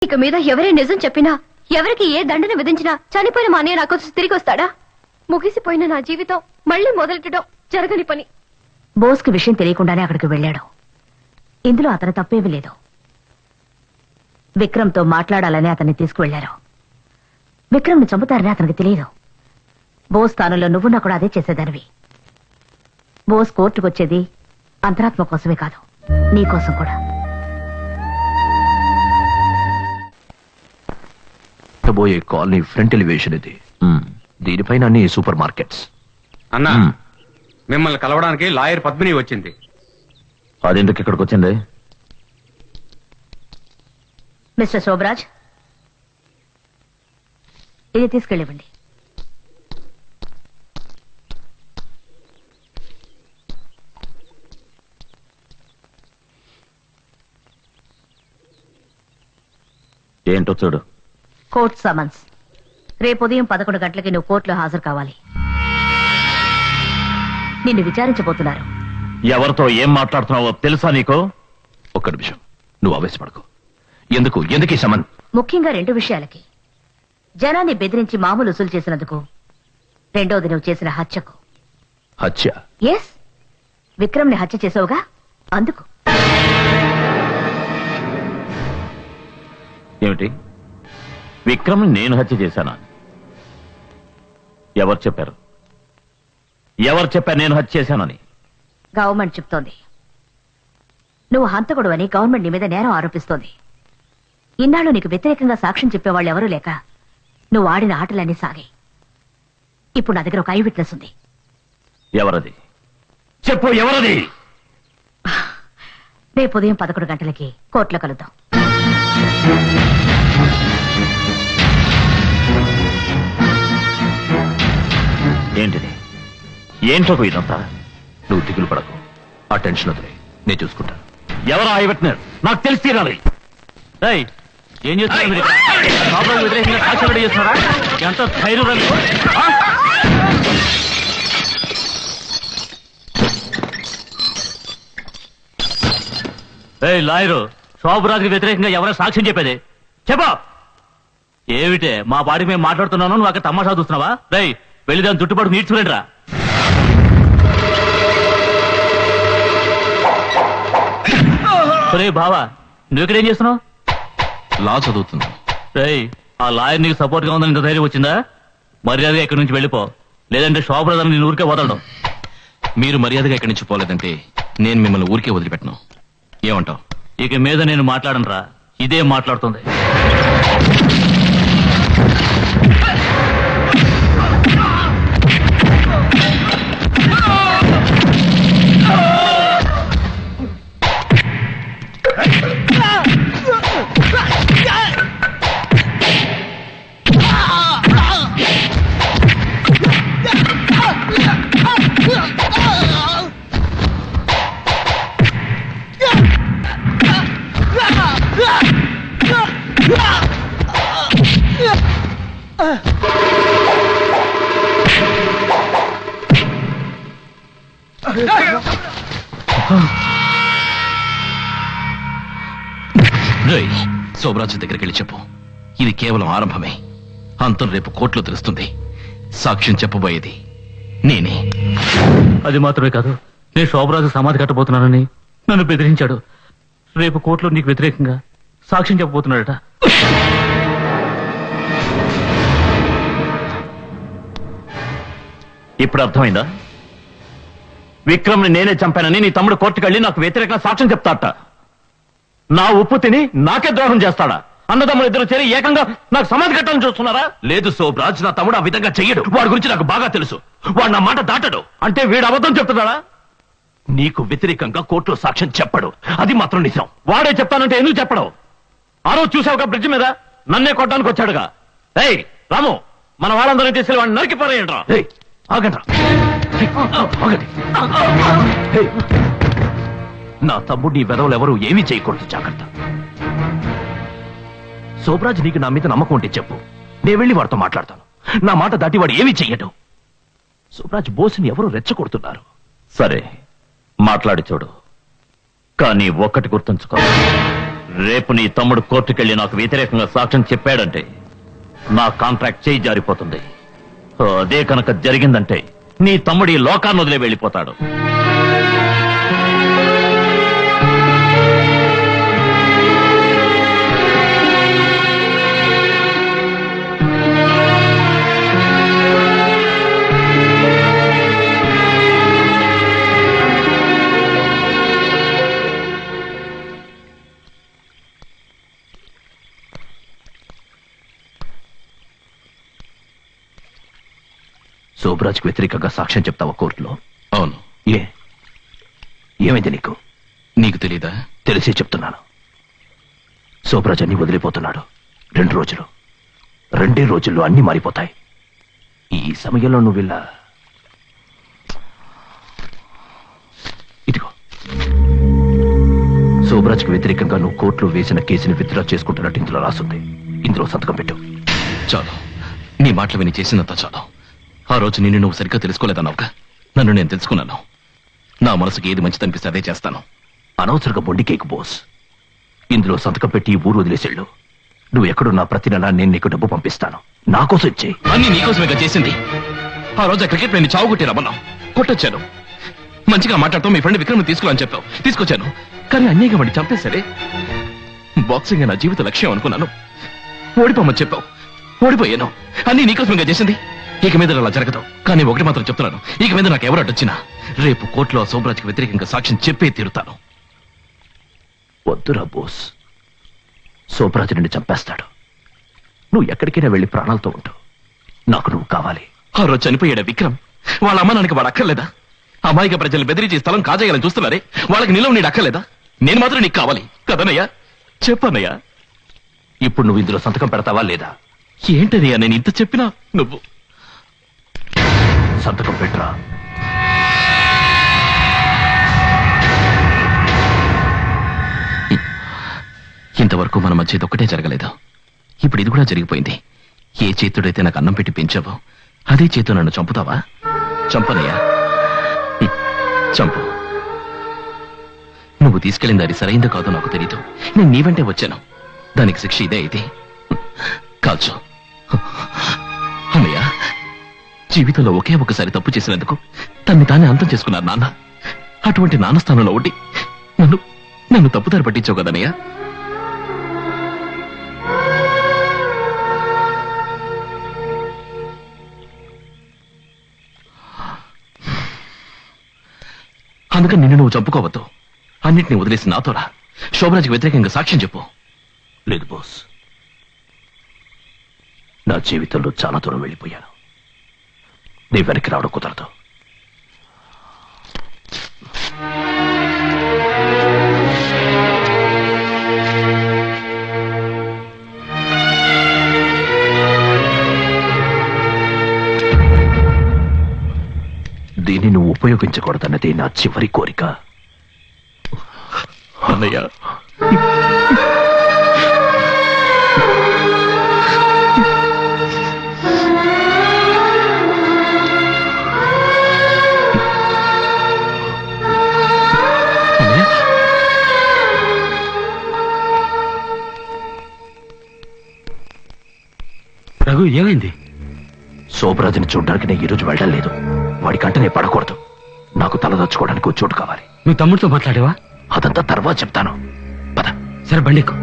ఇక మీద ఎవరే నిజం చెప్పినా ఎవరికి ఏ దండన విధించినా చనిపోయిన మా అన్నయ్య నాకు తిరిగి వస్తాడా? ముగిసిపోయిన నా జీవితం మళ్ళీ మొదలెట్టడం జరగని పని. బోస్కి విషయం తెలియకుండానే అక్కడికి వెళ్ళాడు. ఇందులో అతని తప్పేమీ లేదు. విక్రమ్తో మాట్లాడాలని అతన్ని తీసుకువెళ్లారు. విక్రమ్ని చంపుతారని అతనికి తెలియదు. బోస్ స్థానంలో నువ్వున్నా కూడా అదే చేసేదానివి. బోస్ కోర్టుకు వచ్చేది అంతరాత్మ కోసమే కాదు, నీ కోసం కూడా. పోయే కాలనీ ఫ్రంట్ ఎలివేషన్ ఇది. దీనిపైన అన్ని సూపర్ మార్కెట్స్. అన్నా, మిమ్మల్ని కలవడానికి లాయర్ పద్మిని వచ్చింది. అదెందుకు ఇక్కడికి వచ్చింది? మిస్టర్ శోభరాజ్, ఇది తీసుకెళ్ళివ్వండి. ఏంటో చూడు. Court summons. రేపు ఉదయం 11 గంటలకి నువ్వు కోర్టులో హాజరు కావాలి. నిన్ను విచారించబోతున్నారు. ఎవరితో ఏం మాట్లాడుతున్నావో తెలుసా నీకు? ఒక్క నిమిషం, నువ్వు ఆవేశపడకు. ఎందుకు ఈ సమన్? ముఖ్యంగా 2 విషయాలకి. జనాన్ని బెదిరించి మామూలు వసూలు చేసినందుకు, రెండోది నువ్వు చేసిన హత్యకు. హత్య? ఎస్, విక్రమ్ని హత్య చేసావుగా, అందుకు. ఏమిటి? విక్రమ్ నేను హత్య చేశానా? ఎవరు చెప్పారు నేను హత్య చేశానని? గవర్నమెంట్ చెప్తోంది. నువ్వు హంతకుడు అని గవర్నమెంట్ నీ మీద నేరం ఆరోపిస్తోంది. ఇన్నాళ్ళు నీకు వ్యతిరేకంగా సాక్ష్యం చెప్పేవాళ్ళు ఎవరూ లేక నువ్వు ఆడిన ఆటలన్నీ సాగాయి. ఇప్పుడు నా దగ్గర ఒక ఐ విట్నెస్ ఉంది. ఎవరది? చెప్పు, ఎవరది? రేపు ఉదయం 11 గంటలకి కోర్టులో కలుద్దాం. ఏంటిది? ఏంటో ఇదంతా? నువ్వు దిగులు పడకు, ఆ టెన్షన్ వదిలే, నేను చూసుకుంటాను. ఎవరు ఐ విట్నెస్? నాకు తెలిసి తీరాలి. ఏం చేస్తున్నారు? వ్యతిరేకంగా సాక్ష్యం రెడీ చేస్తున్నారా? ఎంత ధైర్యం! లాయరు, శోభరాజుకి వ్యతిరేకంగా ఎవరైనా సాక్ష్యం చెప్పేది చెప్పా. ఏమిటే మా బాడీ మేము మాట్లాడుతున్నాను, నువ్వు అక్కడ తమాషా చూస్తున్నావా? వెళ్ళి దాని చుట్టుపక్కల నీడ్చుకురండి రా. బావా, నువ్వు ఇక్కడేం చేస్తున్నావు? లా చదువుతున్నా. ఆ లాయర్ నీకు సపోర్ట్ గా ఉందని ఇంత ధైర్యం వచ్చిందా? మర్యాదగా ఇక్కడి నుంచి వెళ్ళిపో, లేదంటే శోభరాజుని నేను ఊరికే వదలడం. మీరు మర్యాదగా ఇక్కడి నుంచి పోలేదంటే నేను మిమ్మల్ని ఊరికే వదిలిపెట్టను. ఏమంటావు? ఇక మీద నేను మాట్లాడను రా, ఇదే మాట్లాడుతుంది. శోభరాజు దగ్గరికి వెళ్ళి చెప్పు, ఇది కేవలం ఆరంభమే. అంతం రేపు కోర్టులో తెలుస్తుంది. సాక్ష్యం చెప్పబోయేది నేనే. అది మాత్రమే కాదు, నేను శోభరాజు సమాధి కట్టబోతున్నానని నన్ను బెదిరించాడు. రేపు కోర్టులో నీకు వ్యతిరేకంగా సాక్ష్యం చెప్పబోతున్నాడట. ఇప్పుడు అర్థమైందా? విక్రమ్ని నేనే చంపానని నీ తమ్ముడు కోర్టుకు వెళ్ళి నాకు వ్యతిరేకంగా సాక్ష్యం చెప్తాడట. నా ఉప్పు తిని నాకే ద్రోహం చేస్తాడా? అన్నదమ్ములు ఇద్దరు చేరి ఏకంగా నాకు సమాధి కట్టాలని చూస్తున్నారా? లేదు శోభరాజ్, నా తమ్ముడు ఆ విధంగా చెయ్యడు. వాడి గురించి నాకు బాగా తెలుసు. వాడు నా మాట దాటడు. అంటే వీడు అబద్ధం చెప్తున్నాడా? నీకు వ్యతిరేకంగా కోర్టులో సాక్ష్యం చెప్పడు, అది మాత్రం నిజం. వాడే చెప్తానంటే ఎందుకు చెప్పడు? ఆ రోజు చూసావుగా బ్రిడ్జ్ మీద నన్నే కొట్టడానికి వచ్చాడుగా. రాము, మన వాళ్ళందరినీ తీసుకెళ్ళి వాడిని నరికి పారేయండి రా. ఆగండి. నా తమ్ముడిని వెదవులు ఎవరు ఏమీ చేయకూడదు, జాగ్రత్త. శోభరాజ్, నీకు నా మీద నమ్మకం ఉంటే చెప్పు, నేను వెళ్ళి వాడితో మాట్లాడతాను. నా మాట దాటి వాడు ఏమీ చెయ్యడు. శోభరాజ్, బోస్ని ఎవరు రెచ్చగొడుతున్నారు. సరే, మాట్లాడి చూడు. కానీ ఒక్కటి గుర్తుంచుకో, రేపు నీ తమ్ముడు కోర్టుకెళ్ళి నాకు వ్యతిరేకంగా సాక్ష్యం చెప్పాడంటే నా కాంట్రాక్ట్ చేయి జారిపోతుంది. అదే కనుక జరిగిందంటే నీ తమ్ముడు ఈ లోకాన్ని వదిలే వెళ్ళిపోతాడు. శోభరాజ్కి వ్యతిరేకంగా సాక్ష్యం చెప్తావా కోర్టులో? అవును. ఏమైంది నీకు? నీకు తెలీదా? తెలిసే చెప్తున్నాను. శోభరాజ్ అన్ని వదిలిపోతున్నాడు. 2 రోజులు, 2 రోజుల్లో అన్ని మారిపోతాయి. ఈ సమయంలో నువ్వు ఇలా ఇదిగో శోభరాజ్కి వ్యతిరేకంగా నువ్వు కోర్టులో వేసిన కేసుని విత్డ్రా చేసుకుంటున్నట్టు ఇందులో రాసుంది. ఇందులో సంతకం పెట్టు. చాలు, నీ మాటలు విని చేసినంత చాలు. ఆ రోజు నిన్ను నువ్వు సరిగ్గా తెలుసుకోలేదన్నావుగా, నన్ను నేను తెలుసుకున్నాను. నా మనసుకి ఏది మంచిదనిపిస్తే అదే చేస్తాను. అనవసరంగా మొండి కేకు బోస్. ఇందులో సంతకం పెట్టి ఊరు వదిలేసేళ్ళు. నువ్వు ఎక్కడున్నా ప్రతి నెల నేను నీకు డబ్బు పంపిస్తాను. నా కోసం ఇచ్చేయి. అన్ని నీకోసమేగా చేసింది. ఆ రోజు ఆ క్రికెట్ ప్లేని చావు కొట్టి రమ్మన్నావు, కొట్టొచ్చాను. మంచిగా మాట్లాడుతూ మీ ఫ్రెండ్ విక్రమ్ తీసుకుని చెప్పావు, తీసుకొచ్చాను. కానీ అన్యాయంగా వాడిని చంపేశాడే. బాక్సింగ్ నా జీవిత లక్ష్యం అనుకున్నాను. ఓడిపోమని చెప్పావు, ఓడిపోయాను. అన్ని నీకోసమేగా చేసింది. ఇక మీద అలా జరగదు. కానీ ఒకటి మాత్రం చెప్తున్నాను, ఇక మీద నాకు ఎవరు అడ్డొచ్చినా రేపు కోర్టులో శోభరాజ్కి వ్యతిరేకంగా సాక్ష్యం చెప్పే తీరుతాను. వద్దురా బోస్. శోభరాజ్ నిన్ను చంపేస్తాడు. నువ్వు ఎక్కడికైనా వెళ్ళి ప్రాణాలతో ఉంటు. నాకు నువ్వు కావాలి. ఆ రోజు చనిపోయాడు విక్రమ్. వాళ్ళ అమ్మ నాన్నకి వాడు అక్కర్లేదా? అమాయిక ప్రజలు బెదిరించి స్థలం కాజేయాలని చూస్తున్నారే, వాళ్ళకి నిలవ నీడు అక్కర్లేదా? నేను మాత్రం నీకు కావాలి కదనయ్యా? చెప్పన్నయ్యా. ఇప్పుడు నువ్వు ఇందులో సంతకం పెడతావా లేదా? ఏంటనయ్యా నేను ఇంత చెప్పినా నువ్వు సంతకం పెట్టరా. ఇంతవరకు మన మధ్య ఇదొక్కటే జరగలేదు. ఇప్పుడు ఇది కూడా జరిగిపోయింది. ఏ చేతుడైతే నాకు అన్నం పెట్టి పెంచావో అదే చేతు నన్ను చంపుతావా? చంపనయ్యా, చంపు. నువ్వు తీసుకెళ్ళింది అది సరైందో కాదో నాకు తెలీదు. నేను నీ వెంటే వచ్చాను. దానికి శిక్ష ఇదే అయితే కాల్చు. అన్నయ్య, జీవితంలో ఒకే ఒకసారి తప్పు చేసినందుకు తన్ని తానే అంతం చేసుకున్నారు నాన్న. అటువంటి నాన్న స్థానంలో ఉండి నన్ను తప్పుదారి పట్టించావు కదనయ్యా. అందుకని నిన్ను నువ్వు చంపుకోవద్దు. అన్నిటినీ వదిలేసి నాతోరా. శోభరాజ్కి వ్యతిరేకంగా సాక్ష్యం చెప్పు. లేదు బాస్, నా జీవితంలో చాలా దూరం వెళ్ళిపోయాను. నీ వెనక్కి రావడం కుదరదు. దీన్ని నువ్వు ఉపయోగించకూడదన్నది నా చివరి కోరిక. అన్నయ్య, రఘు, ఏమైంది? శోభరాజుని చూడడానికి నేను ఈరోజు వెళ్ళడం లేదు. వాడి కంటనే పడకూడదు. నాకు తలదొచ్చుకోవడానికి ఓ చోటు కావాలి. నువ్వు తమ్ముడితో మాట్లాడేవా? అదంతా తర్వాత చెప్తాను. పద. సరే, బండికు.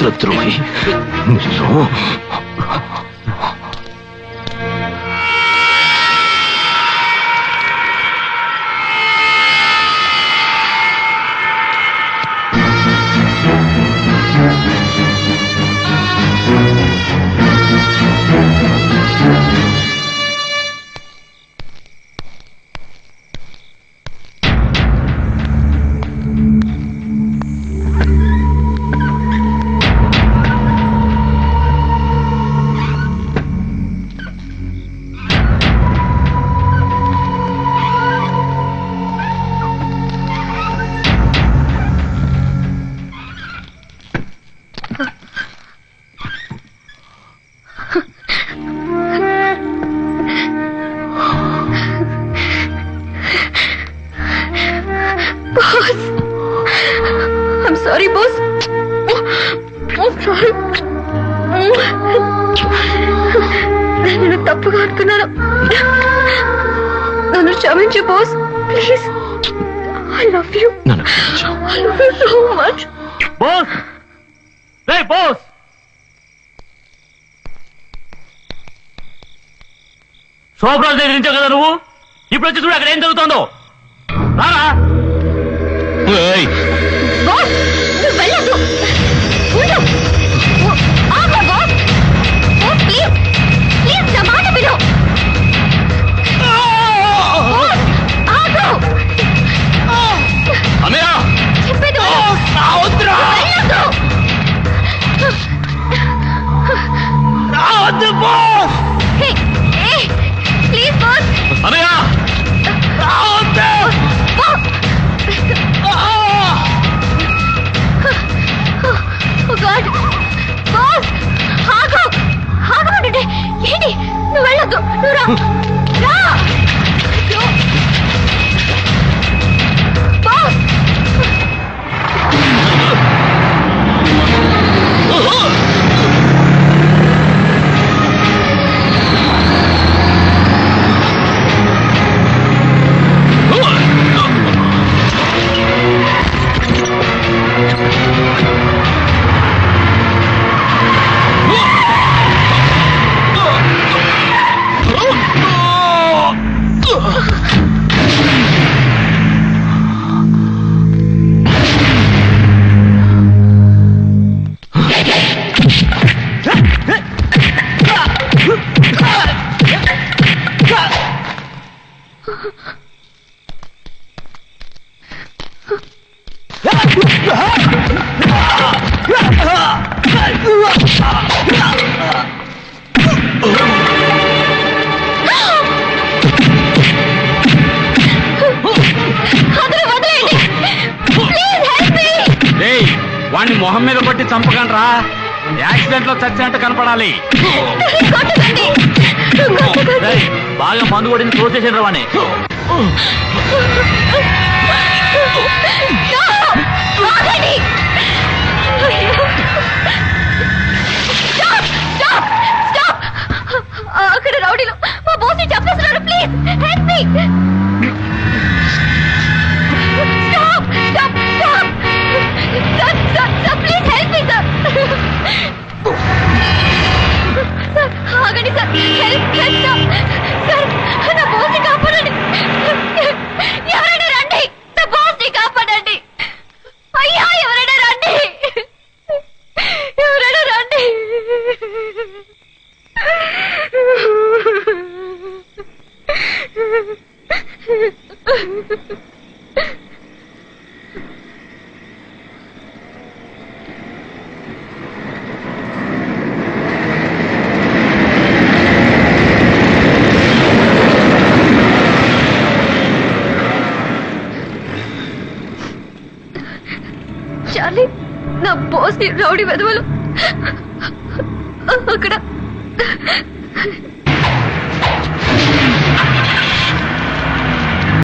శత్రువి. Sorry boss. సారీ, నేను తప్పుగా అనుకున్నాను. నన్ను క్షమించు boss, please. I love you. నన్ను క్షమించు. I love you so much. Boss, రే బాస్, శోభరాజు దగ్గర నుంచే కదా నువ్వు? ఇప్పుడు వచ్చి చూడు అక్కడ ఏం జరుగుతుందో. రారా. ఏయ్, బాస్, నువ్వు వెళ్ళొద్దు. ఉండు. ఆగు బాస్. బాస్, ప్లీజ్ ప్లీజ్ నా మాట విను. బాస్, ఆగు. అన్నయ్య, చెప్పేది విను. వెళ్ళొద్దు. హే, ఏ, ప్లీజ్ బాస్. అన్నయ్య, బాస్. Oh God. బాస్, ఆగు. ఆగు అంటే ఏంటి? నువ్వు వెళ్ళొద్దు. నువ్వు రా. రా. అయ్యో. బాస్. అందరూ వదిలేయండి. ప్లీజ్ హెల్ప్ మీ. రేయ్, వాణ్ణి మొహం మీద కొట్టి చంపకండ్రా. యాక్సిడెంట్ లో చచ్చినట్టు కనపడాలి. కొట్టకండి. కొట్టకండి. రేయ్, బాగా మందు కొట్టింది తోసేసాడు రావాణి. ఆగండి. Stop, stop, stop. అక్కడ రౌడీలు మా బాస్ని చంపేస్తున్నారు. Please help me. Stop, stop, stop. Sir, sir, sir, please help me sir. Sir, ఆగండి sir. Help, help sir. Sir, నా బాస్ని కాపాడండి. ఎవరైనా రండి. నా బాస్ని కాపాడండి. అయ్యా, ఎవరైనా రండి. ఎవరైనా రండి. చార్లీ, నా బాస్ రౌడీ వెధవలు అక్కడ